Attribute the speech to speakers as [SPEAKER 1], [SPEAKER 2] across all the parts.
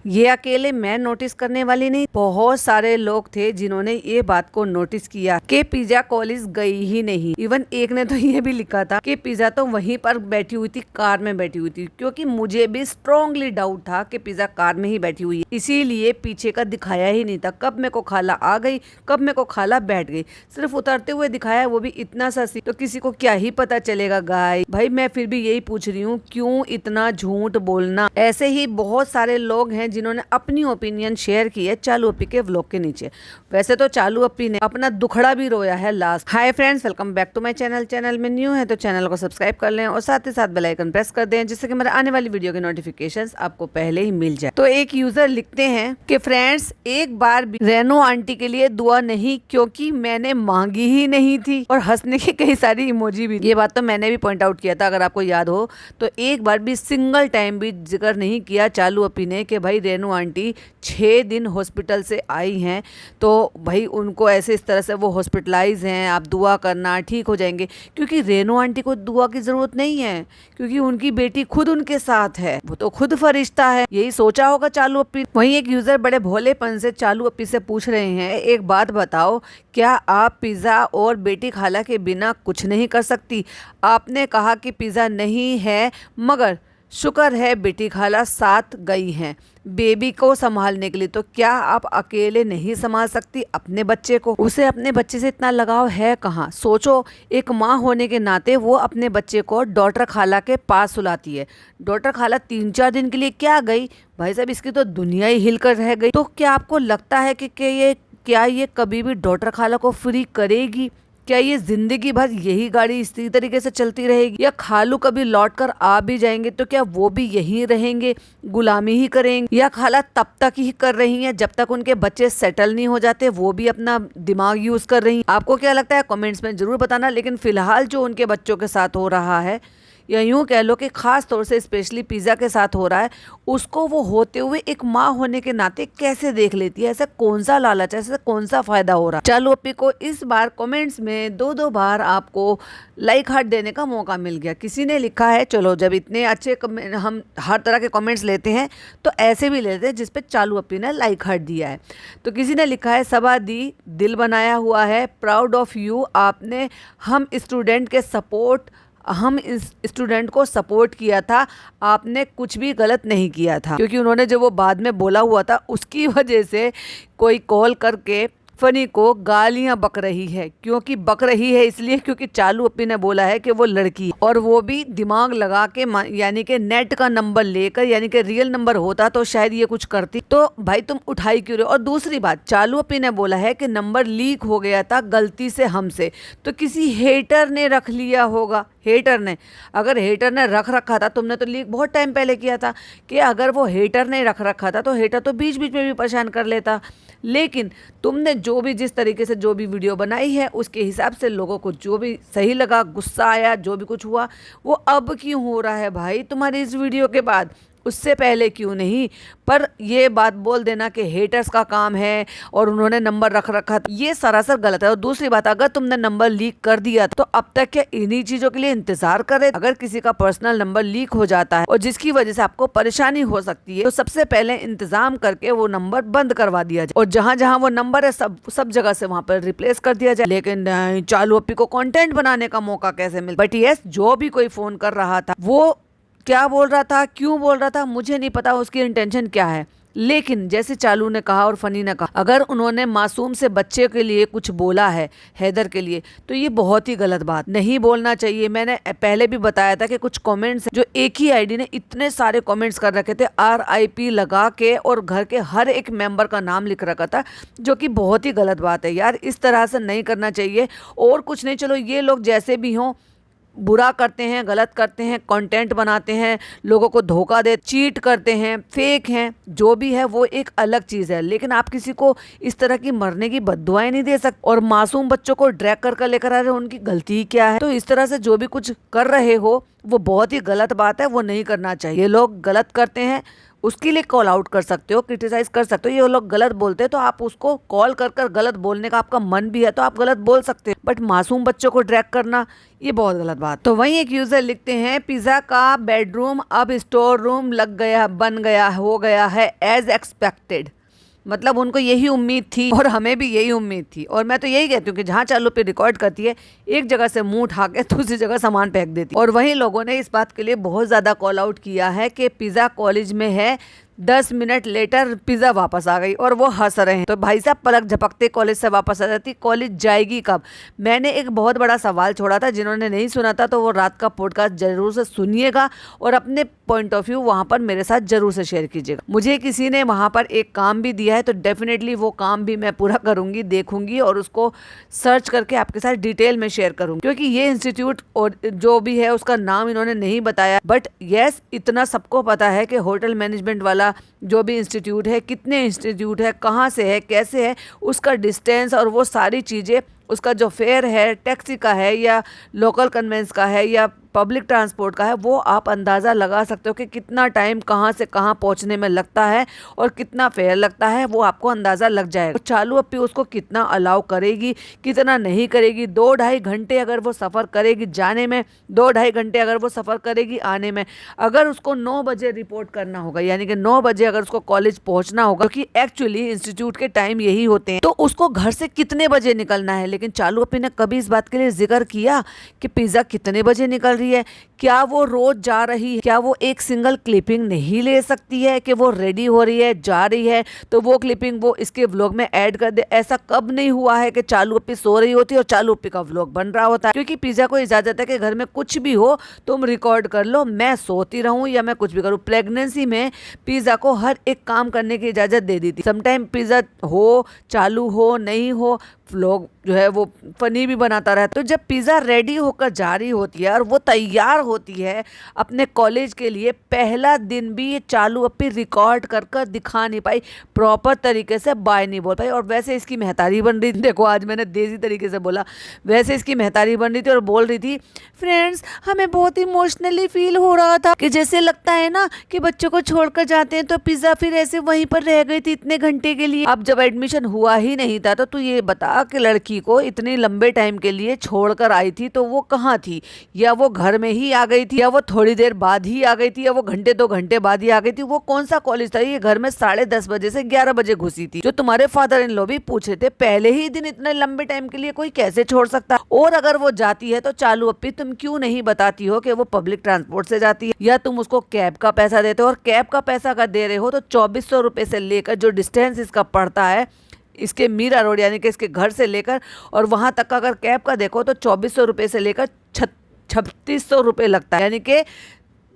[SPEAKER 1] ये अकेले मैं नोटिस करने वाली नहीं, बहुत सारे लोग थे जिन्होंने ये बात को नोटिस किया कि पिज़्ज़ा कॉलेज गई ही नहीं। इवन एक ने तो ये भी लिखा था कि पिज़्ज़ा तो वहीं पर बैठी हुई थी, कार में बैठी हुई थी, क्योंकि मुझे भी स्ट्रांगली डाउट था कि पिज़्ज़ा कार में ही बैठी हुई है, इसीलिए पीछे का दिखाया ही नहीं था। कब मेरे को खाला आ गई, कब मेरे को खाला बैठ गई, सिर्फ उतरते हुए दिखाया, वो भी इतना सा सी, तो किसी को क्या ही पता चलेगा गाइस। भाई मैं फिर भी यही पूछ रही हूँ, क्यों इतना झूठ बोलना। ऐसे ही बहुत सारे लोग हैं जिन्होंने अपनी ओपिनियन शेयर की है चालू अप्पी के व्लॉग के नीचे। वैसे तो चालू अप्पी ने अपना दुखड़ा भी रोया है last. Hi friends, welcome back to my channel. Channel में न्यू है तो चैनल को सब्सक्राइब कर लें और साथ ही साथ बेल आइकन प्रेस कर दें, जिससे कि मेरे आने वाली वीडियो के नोटिफिकेशंस आपको पहले ही मिल जाए। तो एक यूजर लिखते हैं कि फ्रेंड्स एक बार भी रेनो आंटी के लिए दुआ नहीं, क्योंकि मैंने मांगी ही नहीं थी, और हंसने की कई सारी इमोजी भी। ये बात तो मैंने भी पॉइंट आउट किया था, अगर आपको याद हो तो। एक बार भी सिंगल टाइम भी जिक्र नहीं किया चालू अप्पी ने कि भाई रेनो आंटी 6 दिन हॉस्पिटल से आई हैं, तो भाई उनको ऐसे इस तरह से वो हॉस्पिटलाइज हैं, आप दुआ करना ठीक हो जाएंगे। क्योंकि रेनो आंटी को दुआ की ज़रूरत नहीं है, क्योंकि उनकी बेटी खुद उनके साथ है, वो तो खुद फरिश्ता है। यही सोचा होगा चालू अप्पी। वहीं एक यूज़र बड़े भोलेपन से चालू अप्पी से पूछ रहे हैं, एक बात बताओ, क्या आप पिज़्ज़ा और बेटी खाला के बिना कुछ नहीं कर सकती? आपने कहा कि पिज़्ज़ा नहीं है, मगर शुक्र है बेटी खाला साथ गई हैं बेबी को संभालने के लिए, तो क्या आप अकेले नहीं संभाल सकती अपने बच्चे को? उसे अपने बच्चे से इतना लगाव है कहाँ? सोचो, एक माँ होने के नाते वो अपने बच्चे को डॉक्टर खाला के पास सुलाती है। डॉक्टर खाला 3-4 दिन के लिए क्या गई भाई साहब, इसकी तो दुनिया ही हिल कर रह गई। तो क्या आपको लगता है कि ये कभी भी डॉक्टर खाला को फ्री करेगी? क्या ये जिंदगी भर यही गाड़ी इसी तरीके से चलती रहेगी? या खालू कभी लौट कर आ भी जाएंगे तो क्या वो भी यहीं रहेंगे, गुलामी ही करेंगे? या खाला तब तक ही कर रही हैं जब तक उनके बच्चे सेटल नहीं हो जाते, वो भी अपना दिमाग यूज कर रही हैं? आपको क्या लगता है कमेंट्स में जरूर बताना। लेकिन फिलहाल जो उनके बच्चों के साथ हो रहा है, या यूं कह लो कि खास तौर से स्पेशली पिज़्ज़ा के साथ हो रहा है, उसको वो होते हुए एक माँ होने के नाते कैसे देख लेती है? ऐसा कौन सा लालच है, ऐसा कौन सा फायदा हो रहा है? चालू अप्पी को इस बार कमेंट्स में 2-2 बार आपको लाइक हार्ट देने का मौका मिल गया। किसी ने लिखा है, चलो जब इतने अच्छे हम हर तरह के कमेंट्स लेते हैं तो ऐसे भी लेते हैं जिसपे चालू अप्पी ने लाइक हार्ट दिया है। तो किसी ने लिखा है, सबा दी दिल बनाया हुआ है, प्राउड ऑफ यू, आपने हम स्टूडेंट को सपोर्ट किया था, आपने कुछ भी गलत नहीं किया था। क्योंकि उन्होंने जो वो बाद में बोला हुआ था, उसकी वजह से कोई कॉल करके फनी को गालियां बक रही है। क्योंकि बक रही है इसलिए क्योंकि चालू अप्पी ने बोला है कि वो लड़की, और वो भी दिमाग लगा के, यानी कि नेट का नंबर लेकर, यानी कि रियल नंबर होता तो शायद ये कुछ करती। तो भाई तुम उठाई क्यों रहे हो? और दूसरी बात, चालू अप्पी ने बोला है कि नंबर लीक हो गया था गलती से हमसे, तो किसी हेटर ने रख लिया होगा। हेटर ने, अगर हेटर ने रख रखा था, तुमने तो लीक बहुत टाइम पहले किया था, कि अगर वो हेटर ने रख रखा था तो हेटर तो बीच बीच में भी परेशान कर लेता। लेकिन तुमने जो भी जिस तरीके से जो भी वीडियो बनाई है, उसके हिसाब से लोगों को जो भी सही लगा, गुस्सा आया, जो भी कुछ हुआ, वो अब क्यों हो रहा है भाई तुम्हारी इस वीडियो के बाद? उससे पहले क्यों नहीं? पर ये बात बोल देना कि हेटर्स का काम है और उन्होंने नंबर रख रखा था, ये सरासर गलत है। और दूसरी बात, अगर तुमने नंबर लीक कर दिया तो अब तक क्या इन्हीं चीजों के लिए इंतजार करे? अगर किसी का पर्सनल नंबर लीक हो जाता है और जिसकी वजह से आपको परेशानी हो सकती है, तो सबसे पहले इंतजाम करके वो नंबर बंद करवा दिया जाए, और जहां जहां वो नंबर है सब जगह से वहां पर रिप्लेस कर दिया जाए। लेकिन चालू अप्पी को कंटेंट बनाने का मौका कैसे मिल? बट यस, जो भी कोई फोन कर रहा था, वो क्या बोल रहा था, क्यों बोल रहा था, मुझे नहीं पता उसकी इंटेंशन क्या है। लेकिन जैसे चालू ने कहा और फनी ने कहा, अगर उन्होंने मासूम से बच्चे के लिए कुछ बोला है, हैदर के लिए, तो ये बहुत ही गलत बात, नहीं बोलना चाहिए। मैंने पहले भी बताया था कि कुछ कमेंट्स जो एक ही आईडी ने इतने सारे कमेंट्स कर रखे थे, RIP लगा के, और घर के हर एक मेंबर का नाम लिख रखा था, जो कि बहुत ही गलत बात है यार। इस तरह से नहीं करना चाहिए। और कुछ नहीं, चलो ये लोग जैसे भी हों, बुरा करते हैं, गलत करते हैं, कंटेंट बनाते हैं, लोगों को धोखा दे, चीट करते हैं, फेक हैं, जो भी है वो एक अलग चीज़ है। लेकिन आप किसी को इस तरह की मरने की बद्दुआएं नहीं दे सकते। और मासूम बच्चों को ड्रैग कर लेकर आ रहे हो, उनकी गलती क्या है? तो इस तरह से जो भी कुछ कर रहे हो वो बहुत ही गलत बात है, वो नहीं करना चाहिए। ये लोग गलत करते हैं, उसके लिए कॉल आउट कर सकते हो, क्रिटिसाइज कर सकते हो। ये लोग गलत बोलते हैं तो आप उसको कॉल कर कर गलत बोलने का आपका मन भी है तो आप गलत बोल सकते हो, बट मासूम बच्चों को ड्रैग करना ये बहुत गलत बात। तो वहीं एक यूजर लिखते हैं पिज्जा का बेडरूम अब स्टोर रूम लग गया, बन गया, हो गया है एज एक्सपेक्टेड। मतलब उनको यही उम्मीद थी और हमें भी यही उम्मीद थी। और मैं तो यही कहती हूँ कि जहाँ चालू पे रिकॉर्ड करती है एक जगह से मुंह उठा के दूसरी जगह सामान फेंक देती। और वहीं लोगों ने इस बात के लिए बहुत ज़्यादा कॉल आउट किया है कि पिज़्ज़ा कॉलेज में है, 10 मिनट लेटर पिज़्ज़ा वापस आ गई, और वो हंस रहे हैं। तो भाई साहब पलक झपकते कॉलेज से वापस आ जाती, कॉलेज जाएगी कब? मैंने एक बहुत बड़ा सवाल छोड़ा था, जिन्होंने नहीं सुना था तो वो रात का पॉडकास्ट जरूर से सुनिएगा और अपने पॉइंट ऑफ व्यू वहाँ पर मेरे साथ जरूर से शेयर कीजिएगा। मुझे किसी ने वहाँ पर एक काम भी दिया है तो डेफिनेटली वो काम भी मैं पूरा करूँगी, देखूंगी और उसको सर्च करके आपके साथ डिटेल में शेयर करूँगी। क्योंकि ये इंस्टीट्यूट और जो भी है उसका नाम इन्होंने नहीं बताया, बट यस इतना सबको पता है कि होटल मैनेजमेंट वाला जो भी इंस्टीट्यूट है, कितने इंस्टीट्यूट है, कहाँ से है, कैसे है, उसका डिस्टेंस और वो सारी चीज़ें, उसका जो फेयर है टैक्सी का है या लोकल कन्वेंस का है या पब्लिक ट्रांसपोर्ट का है, वो आप अंदाज़ा लगा सकते हो कि कितना टाइम कहाँ से कहाँ पहुँचने में लगता है और कितना फेयर लगता है, वो आपको अंदाज़ा लग जाएगा। चालू अप्पी उसको कितना अलाउ करेगी, कितना नहीं करेगी। 2-2.5 घंटे अगर वो सफ़र करेगी जाने में, 2-2.5 घंटे अगर वो सफ़र करेगी आने में, अगर उसको 9 बजे रिपोर्ट करना होगा, यानी कि 9 बजे अगर उसको कॉलेज पहुँचना होगा, क्योंकि एक्चुअली इंस्टीट्यूट के टाइम यही होते हैं, तो उसको घर से कितने बजे निकलना है। लेकिन चालू अप्पी ने कभी इस बात के लिए जिक्र किया कि पिज़्ज़ा कितने बजे निकल है, क्या वो रोज जा रही है, क्या वो एक सिंगल क्लिपिंग नहीं ले सकती है कि वो रेडी हो रही है, जा रही है तो वो क्लिपिंग वो इसके व्लॉग में ऐड कर दे। ऐसा कब नहीं हुआ है कि चालू अप्पी सो रही होती है और चालू अप्पी का व्लॉग बन रहा होता है, क्योंकि पिज़्ज़ा को इजाजत है कि घर में कुछ भी हो तुम रिकॉर्ड कर लो, मैं सोती रहूं या मैं कुछ भी करूं। प्रेगनेंसी में पिज़्ज़ा को हर एक काम करने की इजाजत दे दी थी। समटाइम पिज़्ज़ा हो, चालू हो, नहीं हो, व्लॉग जो है वो फनी भी बनाता रहता। तो जब पिज़्ज़ा रेडी होकर जा रही होती है और वो तैयार होती है अपने कॉलेज के लिए, पहला दिन भी ये चालू अप्पी रिकॉर्ड कर कर दिखा नहीं पाई, प्रॉपर तरीके से बाय नहीं बोल पाई। और वैसे इसकी मेहतारी बन रही थी, देखो आज मैंने देसी तरीके से बोला, वैसे इसकी मेहतारी बन रही थी और बोल रही थी फ्रेंड्स हमें बहुत इमोशनली फील हो रहा था कि जैसे लगता है ना कि बच्चों को छोड़कर जाते हैं तो पिज़्ज़ा फिर ऐसे वहीं पर रह गई थी इतने घंटे के लिए। अब जब एडमिशन हुआ ही नहीं था तो तू ये बता कि लड़की को इतने लंबे टाइम के लिए छोड़कर आई थी तो वो कहाँ थी, या वो घर में ही आ गई थी, या वो थोड़ी देर बाद ही आ गई थी, या वो घंटे 2 घंटे बाद ही आ गई थी। वो कौन सा कॉलेज था? ये घर में 10:30 बजे से 11 बजे घुसी थी, जो तुम्हारे फादर इन लॉ भी पूछ रहे थे पहले ही दिन इतने लंबे टाइम के लिए कोई कैसे छोड़ सकता। और अगर वो जाती है तो चालू अप्पी तुम क्यों नहीं बताती हो कि वो पब्लिक ट्रांसपोर्ट से जाती है, या तुम उसको कैब का पैसा देते हो। और कैब का पैसा अगर दे रहे हो तो 2400 रुपए से लेकर जो डिस्टेंस इसका पड़ता है, इसके मीरा रोड यानी कि इसके घर से लेकर और वहां तक का अगर कैब का देखो तो 2400 रुपए से लेकर 3600 रुपए लगता है, यानी कि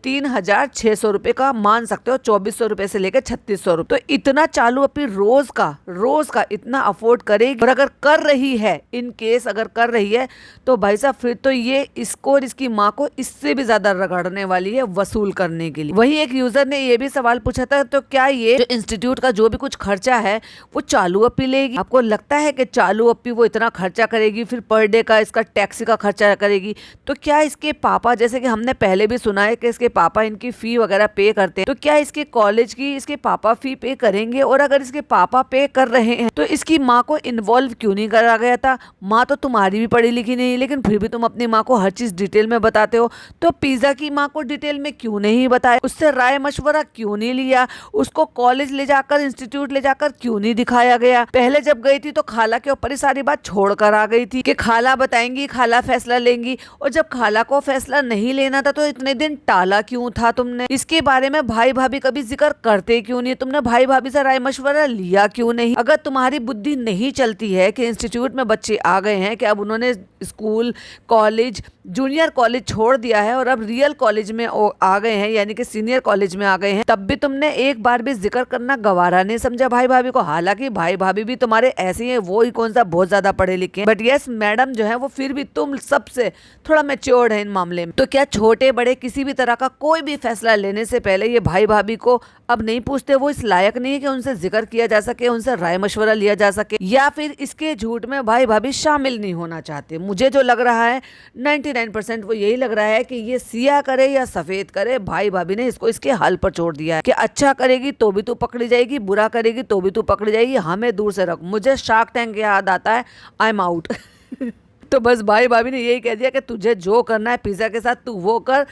[SPEAKER 1] 3600 रुपए का मान सकते हो, 2400 रुपए से लेकर 3600 रुपए। तो इतना चालू अप्पी रोज का इतना अफोर्ड करेगी। और अगर कर रही है, इन केस अगर कर रही है तो भाई साहब फिर तो ये इसको और इसकी माँ को इससे भी ज्यादा रगड़ने वाली है वसूल करने के लिए। वही एक यूजर ने ये भी सवाल पूछा था तो क्या ये जो इंस्टीट्यूट का जो भी कुछ खर्चा है वो चालू अप्पी लेगी? आपको लगता है कि चालू अप्पी वो इतना खर्चा करेगी, फिर पर डे का इसका टैक्सी का खर्चा करेगी? तो क्या इसके पापा, जैसे कि हमने पहले भी सुना है कि इसके पापा इनकी फी वगैरह पे करते हैं, तो क्या इसके कॉलेज की इसके पापा फी पे करेंगे? और अगर इसके पापा पे कर रहे हैं तो इसकी माँ को इन्वॉल्व क्यों नहीं करा गया था? माँ तो तुम्हारी भी पढ़ी लिखी नहीं, लेकिन फिर भी तुम अपनी माँ को हर चीज डिटेल में बताते हो। तो पिज़्ज़ा की माँ को डिटेल में क्यों नहीं बताया? उससे राय मशवरा क्यों नहीं लिया? उसको कॉलेज ले जाकर, इंस्टीट्यूट ले जाकर क्यों नहीं दिखाया गया? पहले जब गई थी तो खाला के ऊपर ही सारी बात छोड़कर आ गई थी कि खाला बताएंगी, खाला फैसला लेंगी। और जब खाला को फैसला नहीं लेना था तो इतने दिन टाला क्यों था तुमने? इसके बारे में भाई भाभी कभी जिक्र करते क्यों नहीं? तुमने भाई भाभी से राय मशवरा लिया क्यों नहीं? अगर तुम्हारी बुद्धि नहीं चलती है कि इंस्टीट्यूट में बच्चे आ गए हैं, कि अब उन्होंने स्कूल, कॉलेज, जूनियर कॉलेज छोड़ दिया है और अब रियल कॉलेज में आ गए हैं, यानी कि सीनियर कॉलेज में आ गए हैं, तब भी तुमने एक बार भी जिक्र करना गवारा नहीं समझा भाई भाभी को। हालांकि भाई भाभी भी तुम्हारे ऐसे ही हैं, वो ही कौन सा बहुत ज्यादा पढ़े लिखे हैं, बट यस मैडम जो है वो फिर भी तुम सबसे थोड़ा मैच्योर्ड है इन मामले में। तो क्या छोटे बड़े किसी भी तरह का कोई भी फैसला लेने से पहले ये भाई भाभी को अब नहीं पूछते? वो इस लायक नहीं है कि उनसे जिक्र किया जा सके, उनसे राय मशवरा लिया जा सके, या फिर इसके झूठ में भाई भाभी शामिल नहीं होना चाहते? मुझे जो लग रहा है 99% वो यही लग रहा है कि ये सिया करे या सफेद करे, भाई भाभी ने इसको इसके हाल पर छोड़ दिया है कि अच्छा करेगी तो भी तू पकड़ी जाएगी, बुरा करेगी तो भी तू पकड़ी जाएगी, हमें दूर से रख। मुझे शार्क टैंक याद आता है, आई एम आउट। तो बस भाई भाभी ने यही कह दिया कि तुझे जो करना है पिज़्ज़ा के साथ तू वो कर,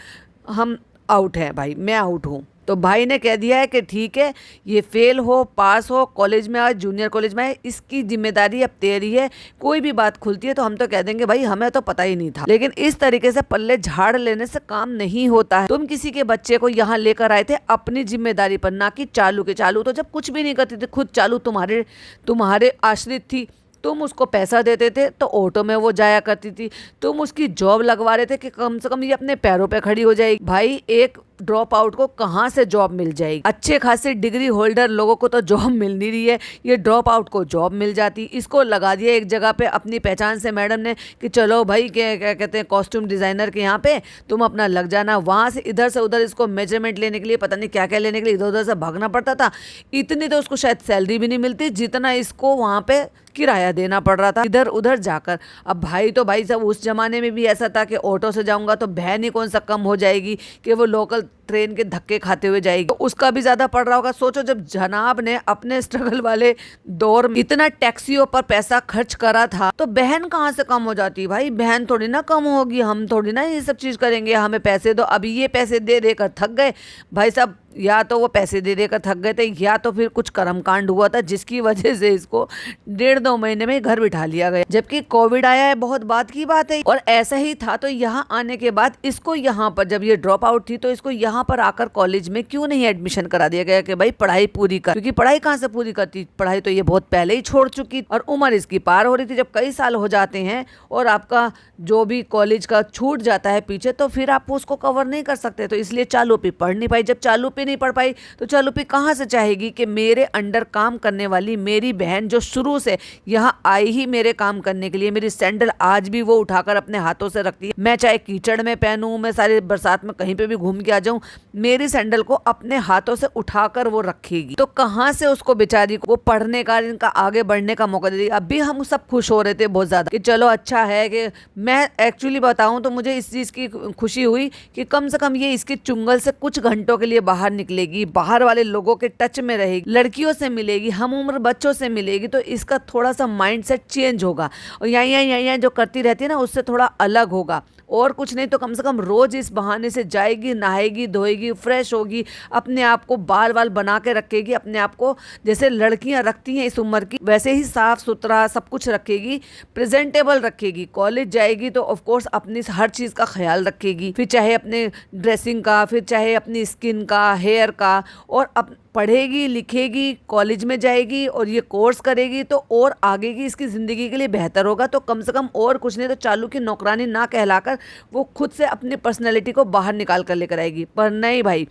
[SPEAKER 1] हम आउट हैं भाई, मैं आउट हूँ। तो भाई ने कह दिया है कि ठीक है, ये फेल हो पास हो, कॉलेज में आए, जूनियर कॉलेज में आए, इसकी जिम्मेदारी अब तेरी है। कोई भी बात खुलती है तो हम तो कह देंगे भाई हमें तो पता ही नहीं था। लेकिन इस तरीके से पल्ले झाड़ लेने से काम नहीं होता है। तुम किसी के बच्चे को यहाँ लेकर आए थे अपनी जिम्मेदारी पर, ना कि चालू के। चालू तो जब कुछ भी नहीं करती थी, खुद चालू तुम्हारे आश्रित थी, तुम उसको पैसा देते थे तो ऑटो में वो जाया करती थी, तुम उसकी जॉब लगवा रहे थे कि कम से कम ये अपने पैरों पे खड़ी हो जाएगी। भाई एक ड्रॉप आउट को कहाँ से जॉब मिल जाएगी? अच्छे खासे डिग्री होल्डर लोगों को तो जॉब मिल नहीं रही है, ये ड्रॉप आउट को जॉब मिल जाती। इसको लगा दिया एक जगह पे अपनी पहचान से मैडम ने कि चलो भाई क्या कहते हैं कॉस्ट्यूम डिजाइनर के यहाँ पे तुम अपना लग जाना। वहाँ से उधर इसको मेजरमेंट लेने के लिए, पता नहीं क्या क्या लेने के लिए इधर उधर से भागना पड़ता था। इतनी तो उसको शायद सैलरी भी नहीं मिलती जितना इसको वहाँ पे किराया देना पड़ रहा था इधर उधर जाकर। अब भाई तो भाई साहब उस जमाने में भी ऐसा था कि ऑटो से जाऊंगा तो बहन ही कौन सा कम हो जाएगी कि वो लोकल ट्रेन के धक्के खाते हुए जाएगी, तो उसका भी ज्यादा पड़ रहा होगा। सोचो जब जनाब ने अपने स्ट्रगल वाले दौर में इतना टैक्सियों पर पैसा खर्च करा था तो बहन कहाँ से कम हो जाती? भाई बहन थोड़ी ना कम होगी, हम थोड़ी ना ये सब चीज करेंगे, हमें पैसे दो। अभी ये पैसे दे देकर थक गए भाई साहब, या तो वो पैसे दे देकर थक गए थे या तो फिर कुछ कर्मकांड हुआ था जिसकी वजह से इसको 1.5-2 महीने में घर बिठा लिया गया। जबकि कोविड आया है, बहुत बात की बात है। और ऐसा ही था तो यहाँ आने के बाद इसको यहाँ पर जब ये ड्रॉप आउट थी तो इसको यहाँ पर आकर कॉलेज में क्यों नहीं एडमिशन करा दिया गया कि भाई पढ़ाई पूरी कर? क्योंकि पढ़ाई कहाँ से पूरी करती, पढ़ाई तो ये बहुत पहले ही छोड़ चुकी और उम्र इसकी पार हो रही थी। जब कई साल हो जाते हैं और आपका जो भी कॉलेज का छूट जाता है पीछे तो फिर आप उसको कवर नहीं कर सकते, तो इसलिए चालू पे पढ़ नहीं पाई। जब चालू पे नहीं पढ़ पाई तो चालू पे कहाँ से चाहेगी कि मेरे अंडर काम करने वाली मेरी बहन जो शुरू से यहाँ आई ही मेरे काम करने के लिए, मेरी सैंडल आज भी वो उठाकर अपने हाथों से रखती है। मैं चाहे कीचड़ में पहनूं, मैं सारी बरसात में कहीं पे भी घूम के आ जाऊं, मेरी सैंडल को अपने हाथों से उठाकर वो रखेगी। तो कहाँ से उसको बेचारी को वो पढ़ने का, इनका आगे बढ़ने का मौका देगी। अभी हम सब खुश हो रहे थे बहुत ज्यादा कि चलो अच्छा है कि मैं एक्चुअली बताऊं तो मुझे इस चीज की खुशी हुई कि कम से कम ये इसके चुंगल से कुछ घंटों के लिए बाहर निकलेगी, बाहर वाले लोगों के टच में रहेगी, लड़कियों से मिलेगी, हम उम्र बच्चों से मिलेगी, तो इसका थोड़ा सा माइंडसेट चेंज होगा और यहाँ जो करती रहती है ना उससे थोड़ा अलग होगा। और कुछ नहीं तो कम से कम रोज इस बहाने से जाएगी, नहाएगी, धोएगी, फ्रेश होगी, अपने आप को बाल बाल बना के रखेगी, अपने आप को जैसे लड़कियां रखती हैं इस उम्र की वैसे ही साफ सुथरा सब कुछ रखेगी, प्रेजेंटेबल रखेगी। कॉलेज जाएगी तो ऑफ कोर्स अपनी हर चीज का ख्याल रखेगी, फिर चाहे अपने ड्रेसिंग का, फिर चाहे अपनी स्किन का, हेयर का, और पढ़ेगी लिखेगी, कॉलेज में जाएगी और ये कोर्स करेगी तो और आगे की इसकी ज़िंदगी के लिए बेहतर होगा। तो कम से कम और कुछ नहीं तो चालू की नौकरानी ना कहलाकर वो खुद से अपनी पर्सनैलिटी को बाहर निकाल कर लेकर आएगी। पर नहीं भाई,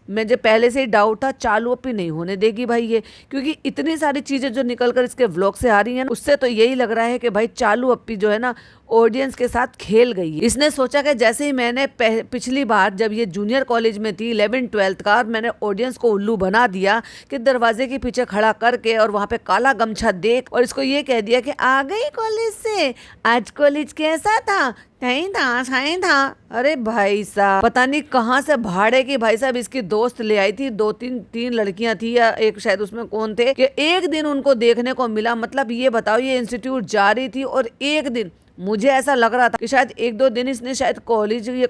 [SPEAKER 1] मुझे पहले से ही डाउट था चालू अपी नहीं होने देगी भाई ये, क्योंकि इतनी सारी चीज़ें जो निकल कर इसके व्लॉग से आ रही हैं उससे तो यही लग रहा है कि भाई चालू अपी जो है ना ऑडियंस के साथ खेल गई है। इसने सोचा कि जैसे ही मैंने पिछली बार जब ये जूनियर कॉलेज में थी 11th-12th का, मैंने ऑडियंस को उल्लू बना दिया कि दरवाजे के पीछे खड़ा करके और वहाँ पे काला गमछा देख और इसको ये कह दिया कि आ गई कॉलेज से, आज कॉलेज कैसा था, सही था। अरे भाई साहब पता नहीं कहाँ से भाड़े की भाई साहब इसकी दोस्त ले आई थी, 2-3 लड़कियां थी या एक शायद उसमें कौन थे कि एक दिन उनको देखने को मिला। मतलब ये बताओ ये इंस्टीट्यूट जा रही थी और एक दिन मुझे ऐसा लग रहा था कि शायद 1-2 दिन इसने शायद कॉलेज ये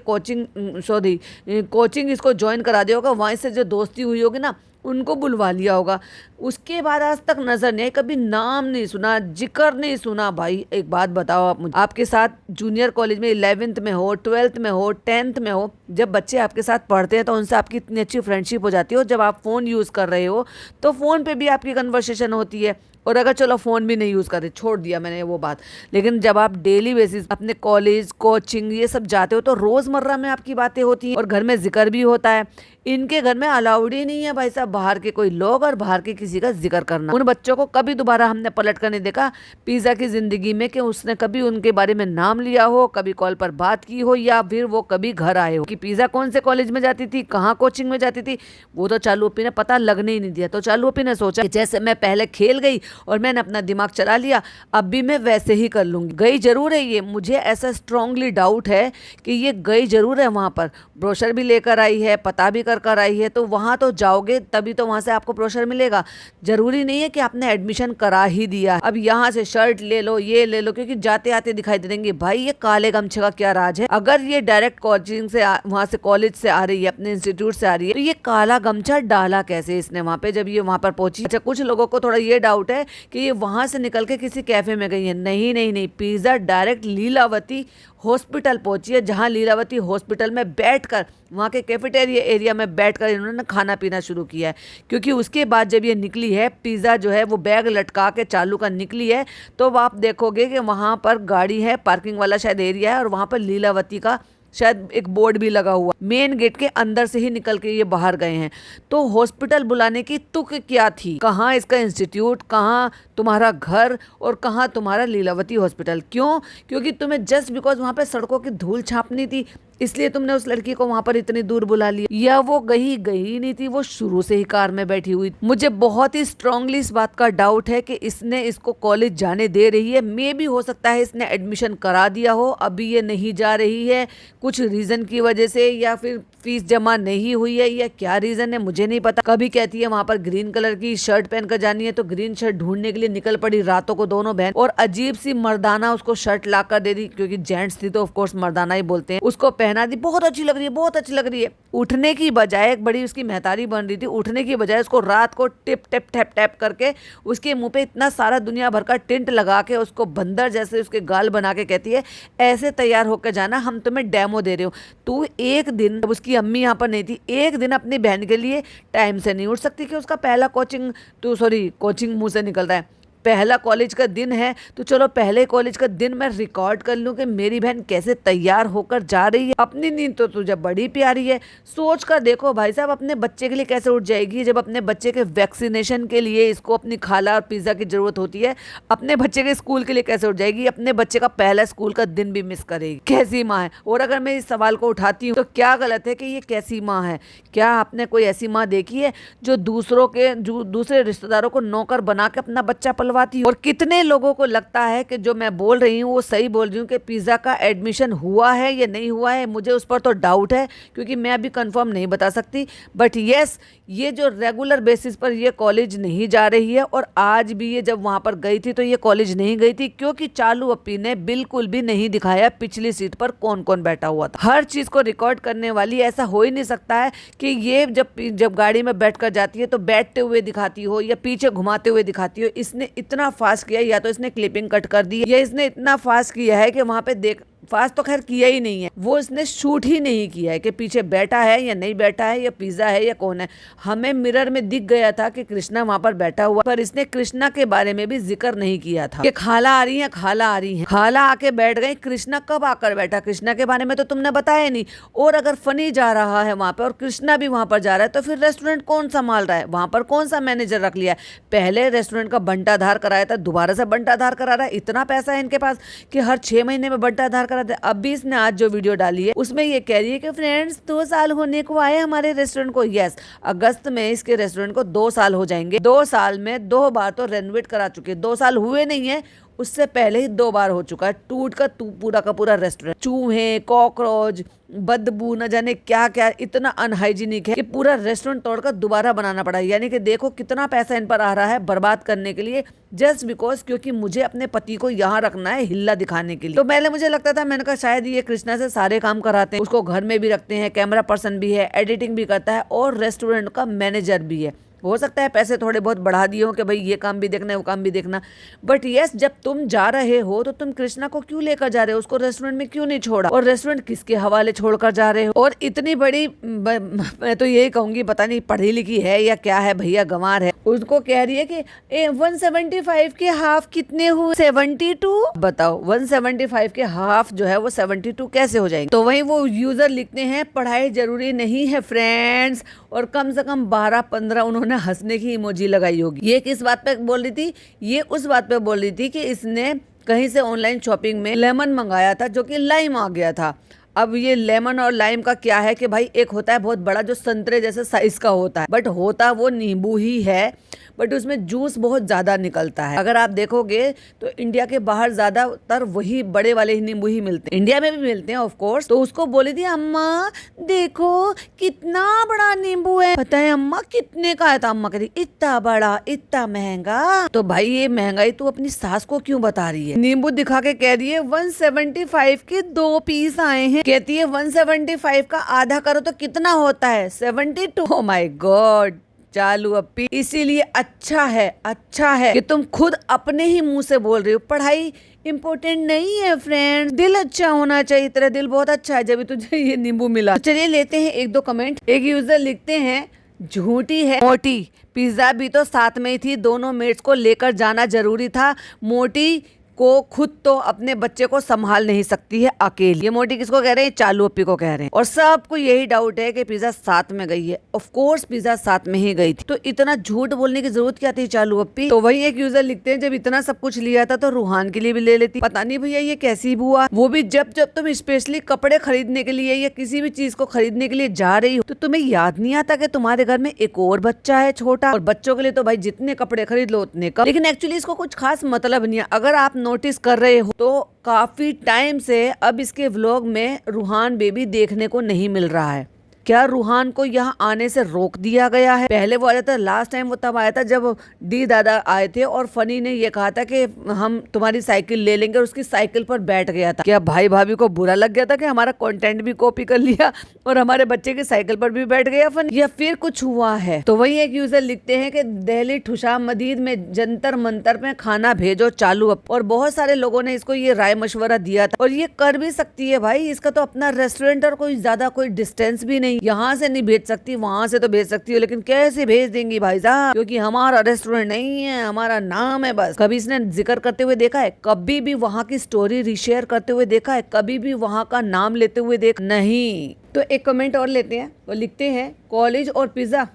[SPEAKER 1] कोचिंग इसको ज्वाइन करा दिया होगा, वहाँ से जो दोस्ती हुई होगी ना उनको बुलवा लिया होगा। उसके बाद आज तक नजर नहीं आई, कभी नाम नहीं सुना, जिक्र नहीं सुना। भाई एक बात बताओ आप मुझे, आपके साथ जूनियर कॉलेज में 11th में हो, 12th में हो, 10th में हो, जब बच्चे आपके साथ पढ़ते हैं तो उनसे आपकी इतनी अच्छी फ्रेंडशिप हो जाती है। और जब आप फ़ोन यूज़ कर रहे हो तो फ़ोन पे भी आपकी कन्वर्सेशन होती है। और अगर चलो फ़ोन भी नहीं यूज़ करते, छोड़ दिया मैंने वो बात, लेकिन जब आप डेली बेसिस अपने कॉलेज कोचिंग ये सब जाते हो तो रोज़मर्रा में आपकी बातें होती हैं और घर में जिक्र भी होता है। इनके घर में अलाउड ही नहीं है भाई साहब बाहर के कोई लोग और बाहर के किसी का जिक्र करना। उन बच्चों को कभी दोबारा हमने पलट कर नहीं देखा पिज़्ज़ा की ज़िंदगी में कि उसने कभी उनके बारे में नाम लिया हो, कभी कॉल पर बात की हो या फिर वो कभी घर आए हो। कि पिज़्ज़ा कौन से कॉलेज में जाती थी, कहाँ कोचिंग में जाती थी, वो तो चालू ओपी ने पता लगने ही नहीं दिया। तो चालू ओपी ने सोचा कि जैसे मैं पहले खेल गई और मैंने अपना दिमाग चला लिया, अब भी मैं वैसे ही कर लूँगी। गई जरूर है ये, मुझे ऐसा स्ट्रांगली डाउट है कि ये गई जरूर है वहाँ पर, ब्रोशर भी लेकर आई है, पता भी कर आई है, तो वहाँ तो जाओगे तभी तो वहाँ से आपको ब्रोशर मिलेगा। जरूरी नहीं है कि आपने एडमिशन करा ही दिया, अब यहाँ से शर्ट ले लो, ये ले लो, क्योंकि जाते आते दिखाई दे देंगे। भाई ये काले गमछे का क्या राज है? अगर ये डायरेक्ट कोचिंग से वहाँ से कॉलेज से आ रही है, अपने इंस्टीट्यूट से आ रही है, तो ये काला गमछा डाला कैसे इसने वहाँ पे जब ये वहाँ पर पहुंची? अच्छा, कुछ लोगों को थोड़ा ये डाउट है कि ये वहां से निकल के किसी कैफे में गई है। नहीं नहीं नहीं, पिज्जा डायरेक्ट लीलावती हॉस्पिटल पहुंची है, जहां लीलावती हॉस्पिटल में बैठकर, वहां के कैफेटेरिया एरिया में बैठकर इन्होंने खाना पीना शुरू किया है। क्योंकि उसके बाद जब ये निकली है, पिज़्ज़ा जो है वो बैग लटका के चालू का निकली है, तो आप देखोगे कि वहां पर गाड़ी है, पार्किंग वाला शायद एरिया है, और वहां पर लीलावती का शायद एक बोर्ड भी लगा हुआ। मेन गेट के अंदर से ही निकल के ये बाहर गए हैं। तो हॉस्पिटल बुलाने की तुक क्या थी? कहाँ इसका इंस्टीट्यूट, कहाँ तुम्हारा घर, और कहाँ तुम्हारा लीलावती हॉस्पिटल? क्यों? क्योंकि तुम्हें जस्ट बिकॉज वहां पे सड़कों की धूल छापनी थी, इसलिए तुमने उस लड़की को वहां पर इतनी दूर बुला लिया। या वो गई नहीं थी, वो शुरू से ही कार में बैठी हुई। मुझे बहुत ही स्ट्रांगली इस बात का डाउट है कि इसने इसको कॉलेज जाने दे रही है। मे भी हो सकता है इसने एडमिशन करा दिया हो, अभी ये नहीं जा रही है कुछ रीजन की वजह से, या फिर फीस जमा नहीं हुई है, या क्या रीजन है मुझे नहीं पता। कभी कहती है वहां पर ग्रीन कलर की शर्ट पहनकर जानी है, तो ग्रीन शर्ट ढूंढने के लिए निकल पड़ी रातों को दोनों बहन, और अजीब सी मर्दाना उसको शर्ट ला कर दे दी, क्योंकि जेंट्स थी तो ऑफकोर्स मर्दाना ही बोलते हैं। उसको पहना दी, बहुत अच्छी लग रही है, बहुत अच्छी लग रही है। उठने की बजाय, एक बड़ी उसकी मेहतारी बन रही थी, उठने की बजाय उसको रात को टिप टिप टैप टैप करके उसके मुंह पे इतना सारा दुनिया भर का टिंट लगा के उसको बंदर जैसे उसके गाल बना के कहती है, ऐसे तैयार होकर जाना, हम तुम्हें डेमो दे रहे हो। तू एक दिन, जब उसकी अम्मी यहाँ पर नहीं थी, एक दिन अपनी बहन के लिए टाइम से नहीं उठ सकती कि उसका पहला कोचिंग मुंह से निकल रहा है, पहला कॉलेज का दिन है, तो चलो पहले कॉलेज का दिन मैं रिकॉर्ड कर लूं कि मेरी बहन कैसे तैयार होकर जा रही है। अपनी नींद तो तुझे बड़ी प्यारी है, सोच कर देखो भाई साहब, अपने बच्चे के लिए कैसे उठ जाएगी जब अपने बच्चे के वैक्सीनेशन के लिए इसको अपनी खाला और पिज्जा की जरूरत होती है। अपने बच्चे के स्कूल के लिए कैसे उठ जाएगी? अपने बच्चे का पहला स्कूल का दिन भी मिस करेगी। कैसी माँ है? और अगर मैं इस सवाल को उठाती हूँ तो क्या गलत है कि ये कैसी माँ है? क्या आपने कोई ऐसी माँ देखी है जो दूसरे रिश्तेदारों को नौकर बना के अपना बच्चा पलवाती? और कितने लोगों को लगता है कि जो मैं बोल रही हूँ वो सही बोल रही हूँ कि पिज्जा का एडमिशन हुआ है या नहीं हुआ है? मुझे उस पर तो डाउट है, क्योंकि मैं अभी कंफर्म नहीं बता सकती। बट यस, ये जो रेगुलर बेसिस पर ये कॉलेज नहीं जा रही है, और आज भी ये जब वहां पर गई थी तो ये कॉलेज नहीं गई थी, क्योंकि चालू अपी ने बिल्कुल भी नहीं दिखाया पिछली सीट पर कौन कौन बैठा हुआ था। हर चीज को रिकॉर्ड करने वाली, ऐसा हो ही नहीं सकता है कि ये जब गाड़ी में बैठकर जाती है तो बैठते हुए दिखाती हो या पीछे घुमाते हुए दिखाती हो। इसने इतना फास्ट किया, या तो इसने क्लिपिंग कट कर दी, या इसने इतना फास्ट किया है कि वहां पे फास्ट तो खैर किया ही नहीं है, वो इसने शूट ही नहीं किया है कि पीछे बैठा है या नहीं बैठा है, या पिज्जा है या कौन है। हमें मिरर में दिख गया था कि कृष्णा वहां पर बैठा हुआ, पर इसने कृष्णा के बारे में भी जिक्र नहीं किया था कि खाला आ रही है, खाला आ रही है। खाला आके बैठ गई, कृष्णा कब आकर बैठा? कृष्णा के बारे में तो तुमने बताया नहीं। और अगर फनी जा रहा है वहां पर और कृष्णा भी वहां पर जा रहा है, तो फिर रेस्टोरेंट कौन संभाल रहा है? वहां पर कौन सा मैनेजर रख लिया है? पहले रेस्टोरेंट का बंटाधार कराया था, दोबारा से बंटाधार करा रहा है। इतना पैसा है इनके पास कि हर 6 महीने में बंटाधार कराते। अभी इसने आज जो वीडियो डाली है उसमें ये कह रही है कि फ्रेंड्स 2 साल होने को आए हमारे रेस्टोरेंट को। यस, अगस्त में इसके रेस्टोरेंट को 2 साल हो जाएंगे। 2 साल में 2 बार तो रेनोवेट करा चुके, 2 साल हुए नहीं है, उससे पहले ही 2 बार हो चुका है टूट का पूरा का पूरा रेस्टोरेंट। चूहे, कॉकरोच, बदबू, न जाने क्या क्या, इतना अनहाइजीनिक है कि पूरा रेस्टोरेंट तोड़कर दोबारा बनाना पड़ा। यानी कि देखो कितना पैसा इन पर आ रहा है बर्बाद करने के लिए, जस्ट बिकॉज क्योंकि मुझे अपने पति को यहाँ रखना है हिल्ला दिखाने के लिए। तो पहले मुझे लगता था, मैंने कहा शायद ये कृष्णा से सारे काम कराते हैं, उसको घर में भी रखते हैं, कैमरा पर्सन भी है, एडिटिंग भी करता है, और रेस्टोरेंट का मैनेजर भी है। हो सकता है पैसे थोड़े बहुत बढ़ा दिए हो कि भाई ये काम भी देखना है, वो काम भी देखना। बट यस, जब तुम जा रहे हो तो तुम कृष्णा को क्यों लेकर जा रहे हो? उसको रेस्टोरेंट में क्यों नहीं छोड़ा? और रेस्टोरेंट किसके हवाले छोड़कर जा रहे हो? और इतनी बड़ी, मैं तो यही कहूंगी, पता नहीं पढ़ी लिखी है या क्या है, भैया गंवार है। उसको कह रही है कि 175 के हाफ कितने हुए? 72। बताओ 175 के हाफ जो है वो 72 कैसे हो जाएंगे? तो वही वो यूजर लिखते हैं, पढ़ाई जरूरी नहीं है फ्रेंड्स, और कम से कम 12-15 उन्होंने हंसने की इमोजी लगाई होगी। ये किस बात पे बोल रही थी? ये उस बात पे बोल रही थी कि इसने कहीं से ऑनलाइन शॉपिंग में लेमन मंगाया था जो कि लाइम आ गया था। अब ये लेमन और लाइम का क्या है कि भाई एक होता है बहुत बड़ा जो संतरे जैसे साइज का होता है, बट होता वो नींबू ही है। बट उसमें जूस बहुत ज्यादा निकलता है। अगर आप देखोगे तो इंडिया के बाहर ज्यादातर वही बड़े वाले ही नींबू ही मिलते हैं, इंडिया में भी मिलते हैं ऑफ कोर्स। तो उसको बोली थी अम्मा देखो कितना बड़ा नींबू है, पता है अम्मा कितने का है? तो अम्मा कहती इतना बड़ा इतना महंगा। तो भाई ये महंगाई तू अपनी सास को क्यों बता रही है? नींबू दिखा के कह रही है 175 के 2 पीस आए हैं। कहती है 175 का आधा करो तो कितना होता है? 72। ओ माय गॉड चालू अप्पी, इसीलिए अच्छा है कि तुम खुद अपने ही मुंह से बोल रही हो पढ़ाई इम्पोर्टेंट नहीं है फ्रेंड, दिल अच्छा होना चाहिए। तेरा दिल बहुत अच्छा है जब तुझे ये नींबू मिला। तो चलिए लेते हैं एक दो कमेंट। एक यूजर लिखते हैं झूठी है मोटी, पिज्जा भी तो साथ में ही थी, दोनों मेट्स को लेकर जाना जरूरी था। मोटी को खुद तो अपने बच्चे को संभाल नहीं सकती है अकेली। ये मोटी किसको कह रहे हैं? चालू अप्पी को कह रहे हैं। और सबको यही डाउट है कि पिज्जा साथ में गई है। ऑफ कोर्स पिज्जा साथ में ही गई थी, तो इतना झूठ बोलने की जरूरत क्या थी चालू अप्पी? तो वही एक यूजर लिखते हैं जब इतना सब कुछ लिया था तो रूहान के लिए भी ले लेती। पता नहीं भैया ये कैसी बुआ, वो भी जब तुम स्पेशली कपड़े खरीदने के लिए या किसी भी चीज को खरीदने के लिए जा रही हो तो तुम्हें याद नहीं आता कि तुम्हारे घर में एक और बच्चा है छोटा, और बच्चों के लिए तो भाई जितने कपड़े खरीद लो उतने कम। लेकिन एक्चुअली इसको कुछ खास मतलब नहीं है। अगर आप नोटिस कर रहे हो तो काफी टाइम से अब इसके व्लॉग में रूहान बेबी देखने को नहीं मिल रहा है। क्या रूहान को यहाँ आने से रोक दिया गया है? पहले वो आया था, लास्ट टाइम वो तब आया था जब डी दादा आए थे और फनी ने ये कहा था कि हम तुम्हारी साइकिल ले लेंगे, और उसकी साइकिल पर बैठ गया था। क्या भाई भाभी को बुरा लग गया था कि हमारा कंटेंट भी कॉपी कर लिया और हमारे बच्चे की साइकिल पर भी बैठ गया फनी, या फिर कुछ हुआ है? तो वही एक यूजर लिखते हैं कि दिल्ली ठुशाम मदीद में जंतर मंतर में खाना भेजो चालू अप, और बहुत सारे लोगों ने इसको ये राय मशवरा दिया था, और ये कर भी सकती है भाई, इसका तो अपना रेस्टोरेंट और कोई ज्यादा कोई डिस्टेंस भी नहीं, यहाँ से नहीं भेज सकती, वहां से तो भेज सकती हो, लेकिन कैसे भेज देंगी भाई साहब? क्योंकि हमारा रेस्टोरेंट नहीं है, हमारा नाम है बस। कभी इसने जिक्र करते हुए देखा है? कभी भी वहां की स्टोरी रिशेयर करते हुए देखा है? कभी भी वहां का नाम लेते हुए नहीं। तो एक कमेंट और लेते हैं, वो लिखते हैं कॉलेज और पिज्जा,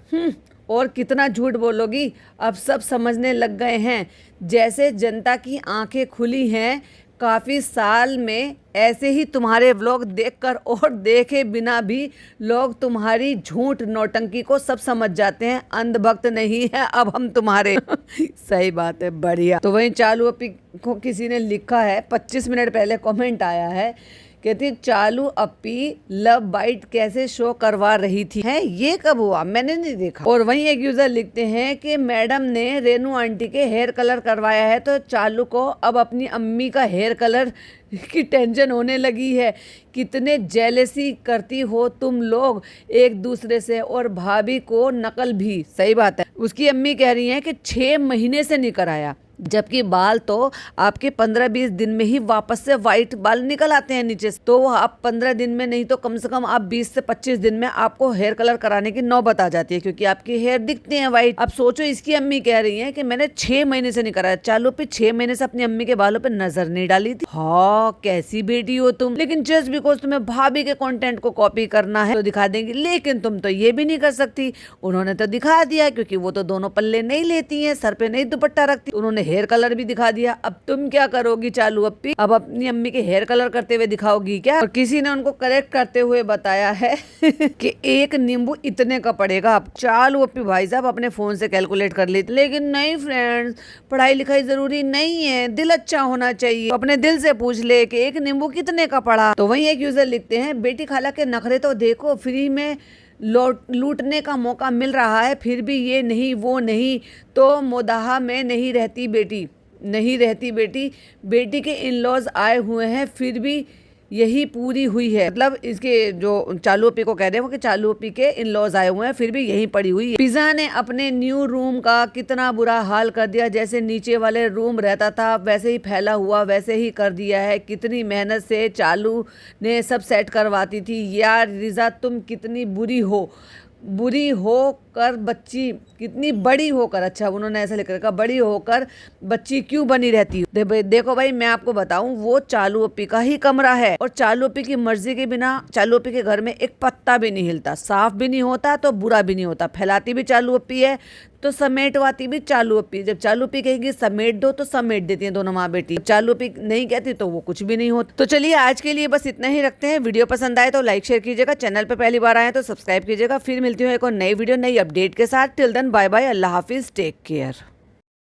[SPEAKER 1] और कितना झूठ बोलोगी, अब सब समझने लग गए हैं। जैसे जनता की आंखें खुली हैं काफी साल में, ऐसे ही तुम्हारे व्लॉग देखकर और देखे बिना भी लोग तुम्हारी झूठ नौटंकी को सब समझ जाते हैं। अंधभक्त नहीं है अब हम तुम्हारे। सही बात है, बढ़िया। तो वहीं चालू अप्पी को किसी ने लिखा है, 25 मिनट पहले कमेंट आया है, कहती चालू अप्पी लव बाइट कैसे शो करवा रही थी है, ये कब हुआ? मैंने नहीं देखा। और वहीं एक यूजर लिखते हैं कि मैडम ने रेनू आंटी के हेयर कलर करवाया है तो चालू को अब अपनी अम्मी का हेयर कलर की टेंशन होने लगी है। कितने जेलेसी करती हो तुम लोग एक दूसरे से, और भाभी को नकल भी। सही बात है, उसकी अम्मी कह रही है कि 6 महीने से नहीं कराया, जबकि बाल तो आपके 15-20 दिन में ही वापस से व्हाइट बाल निकल आते हैं नीचे से। तो आप 15 दिन में नहीं तो कम से कम आप 20 से 25 दिन में आपको हेयर कलर कराने की नौबत आ जाती है, क्योंकि आपके हेयर दिखते हैं व्हाइट। अब सोचो इसकी अम्मी कह रही है कि मैंने 6 महीने से नहीं कराया। चालू पे 6 महीने से अपनी अम्मी के बालों पे नजर नहीं डाली थी। हाँ कैसी बेटी हो तुम, लेकिन जस्ट बिकॉज तुम्हें भाभी के कंटेंट को कॉपी करना है तो दिखा देंगी, लेकिन तुम तो ये भी नहीं कर सकती। उन्होंने तो दिखा दिया, क्योंकि वो तो दोनों पल्ले नहीं लेती है, सर पे नहीं दुपट्टा रखती, उन्होंने हेयर कलर भी दिखा दिया। अब तुम क्या करोगी चालू अप्पी? अब अपनी अम्मी के हेयर कलर करते हुए दिखाओगी क्या? और किसी ने उनको करेक्ट करते हुए बताया है कि एक नींबू इतने का पड़ेगा। अब चालू अप्पी भाई साहब अपने फोन से कैलकुलेट कर लेते, लेकिन नहीं फ्रेंड्स, पढ़ाई लिखाई जरूरी नहीं है, दिल अच्छा होना चाहिए। तो अपने दिल से पूछ ले कि एक नींबू कितने का पड़ा। तो वही एक यूजर लिखते हैं बेटी खाला के नखरे तो देखो, फ्री में लूटने का मौका मिल रहा है, फिर भी ये नहीं वो नहीं, तो मोदाहा में नहीं रहती बेटी, बेटी के इन लॉज आए हुए हैं फिर भी यही पूरी हुई है। मतलब इसके जो चालू अप्पी को कह रहे हैं कि चालू अप्पी के इन लॉज आए हुए हैं फिर भी यही पड़ी हुई है। पिज्जा ने अपने न्यू रूम का कितना बुरा हाल कर दिया, जैसे नीचे वाले रूम रहता था वैसे ही फैला हुआ वैसे ही कर दिया है। कितनी मेहनत से चालू ने सब सेट करवाती थी यार। रिजा तुम कितनी बुरी होकर बच्ची, कितनी बड़ी होकर, अच्छा उन्होंने ऐसा लिख रखा, बड़ी होकर बच्ची क्यों बनी रहती है। देखो भाई मैं आपको बताऊं, वो चालू अप्पी का ही कमरा है और चालू अप्पी की मर्जी के बिना चालू अप्पी के घर में एक पत्ता भी नहीं हिलता, साफ भी नहीं होता तो बुरा भी नहीं होता। फैलाती भी चालू अप्पी है तो समेटवाती भी चालू अप्पी। जब चालू अप्पी कहेगी समेट दो तो समेट देती हैं दोनों माँ बेटी। चालू अप्पी नहीं कहती तो वो कुछ भी नहीं होता। तो चलिए आज के लिए बस इतना ही रखते हैं। वीडियो पसंद आए तो लाइक शेयर कीजिएगा, चैनल पर पहली बार आए तो सब्सक्राइब कीजिएगा। फिर मिलती हूँ एक और नई वीडियो नई अपडेट के साथ। टिल देन बाय बाय, अल्लाह हाफिज, टेक केयर।